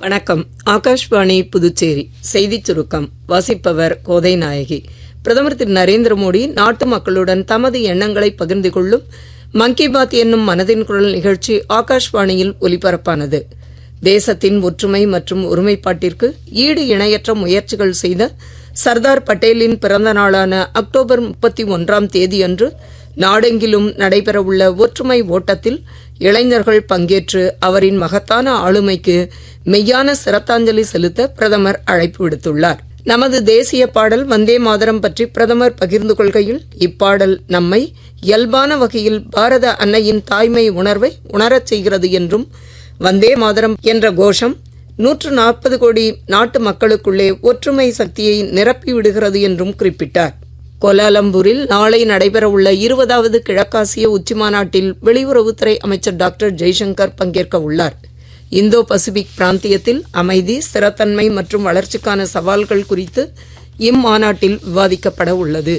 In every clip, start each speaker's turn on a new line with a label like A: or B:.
A: வணக்கம். ஆகாஷ்வாணி புதுச்சேரி செய்திச் சுருக்கம் வாசிப்பவர் கோதை நாயகி. பிரதமர் திரு நரேந்திர மோடி நாட்டு மக்களுடன் தமது எண்ணங்களை பகிர்ந்து கொள்ளும் மன் கி பாத் என்னும் மனதின் குரல் நிகழ்ச்சி ஆகாஷ்வாணியில் ஒலிபரப்பானது. தேசத்தின் ஒற்றுமை மற்றும் ஒருமைப்பாட்டிற்கு ஈடு இணையற்ற முயற்சிகள் செய்த சர்தார் பட்டேலின் பிறந்த நாளான அக்டோபர் 31ஆம் தேதியன்று நாடெங்கிலும் நடைபெறவுள்ள ஒற்றுமை ஓட்டத்தில் இளைஞர்கள் பங்கேற்று அவரின் மகத்தான ஆளுமைக்கு மெய்யான சிரத்தாஞ்சலி செலுத்த பிரதமர் அழைப்பு விடுத்துள்ளார். நமது தேசிய பாடல் வந்தே மாதரம் பற்றி பிரதமர் பகிர்ந்து கொள்கையில், இப்பாடல் நம்மை இயல்பான வகையில் பாரத அன்னையின் தாய்மை உணர்வை உணரச் செய்கிறது என்றும், வந்தே மாதரம் என்ற கோஷம் 140 கோடி நாட்டு மக்களுக்குள்ளே ஒற்றுமை சக்தியை நிரப்பிவிடுகிறது என்றும் குறிப்பிட்டார். கோலாலம்பூரில் நாளை நடைபெறவுள்ள 20வது கிழக்காசிய உச்சிமாநாட்டில் வெளியுறவுத்துறை அமைச்சர் டாக்டர் ஜெய்சங்கர் பங்கேற்க உள்ளார். இந்தோ பசிபிக் பிராந்தியத்தில் அமைதி, ஸ்திரத்தன்மை மற்றும் வளர்ச்சிக்கான சவால்கள் குறித்து இம்மாநாட்டில் விவாதிக்கப்பட உள்ளது.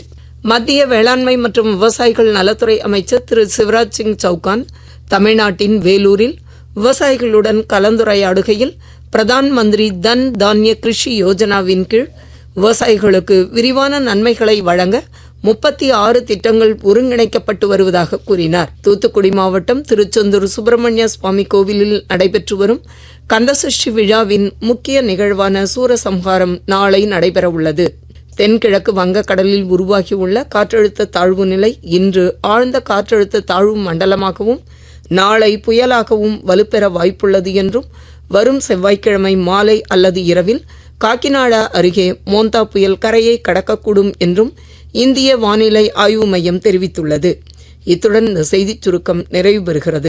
A: மத்திய வேளாண்மை மற்றும் விவசாயிகள் நலத்துறை அமைச்சர் திரு சிவராஜ் சிங் சௌகான் தமிழ்நாட்டின் வேலூரில் விவசாயிகளுடன் கலந்துரையாடுகையில், பிரதான் மந்திரி தன் தானிய கிருஷி யோஜனாவின் கீழ் விவசாயிகளுக்கு விரிவான நன்மைகளை வழங்க 36 திட்டங்கள் ஒருங்கிணைக்கப்பட்டு வருவதாக கூறினார். தூத்துக்குடி மாவட்டம் திருச்செந்தூர் சுப்பிரமணிய சுவாமி கோவிலில் நடைபெற்று வரும் கந்தசஷ்டி விழாவின் முக்கிய நிகழ்வான சூரசம்ஹாரம் நாளை நடைபெறவுள்ளது. தென்கிழக்கு வங்கக்கடலில் உருவாகியுள்ள காற்றழுத்த தாழ்வு நிலை இன்று ஆழ்ந்த காற்றழுத்த தாழ்வு மண்டலமாகவும் நாளை புயலாகவும் வலுப்பெற வாய்ப்புள்ளது என்றும், வரும் செவ்வாய்க்கிழமை மாலை அல்லது இரவில் காக்கிநாடா அருகே மோந்தா புயல் கரையை கடக்கக்கூடும் என்றும் இந்திய வானிலை ஆய்வு மையம் தெரிவித்துள்ளது. இத்துடன் இந்த செய்திச் சுருக்கம் நிறைவு பெறுகிறது.